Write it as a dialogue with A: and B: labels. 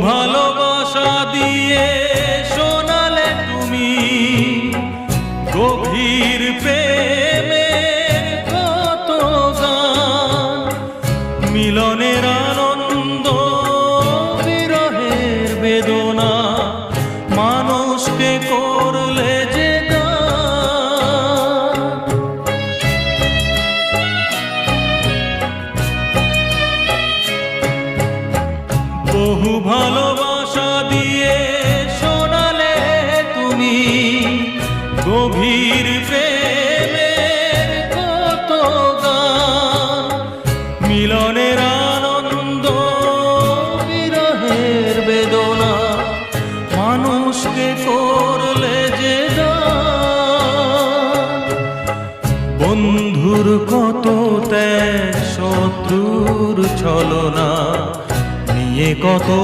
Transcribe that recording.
A: ভালোবাসা দিয়ে শোনালে তুমি গভীর প্রেমের কত গান, মিলনের আনন্দ বিরহের বেদনা, মানুষকে করলে যে গান। বহু ভালোবাসা দিয়ে শোনালে তুমি গভীর প্রেমের কত গান, মিলনের আনন্দ বিরহের বেদনা, মানুষকে করলে যে গান। বন্ধুর কত ত্যাগ, শত্রুর ছলনা নিয়ে কত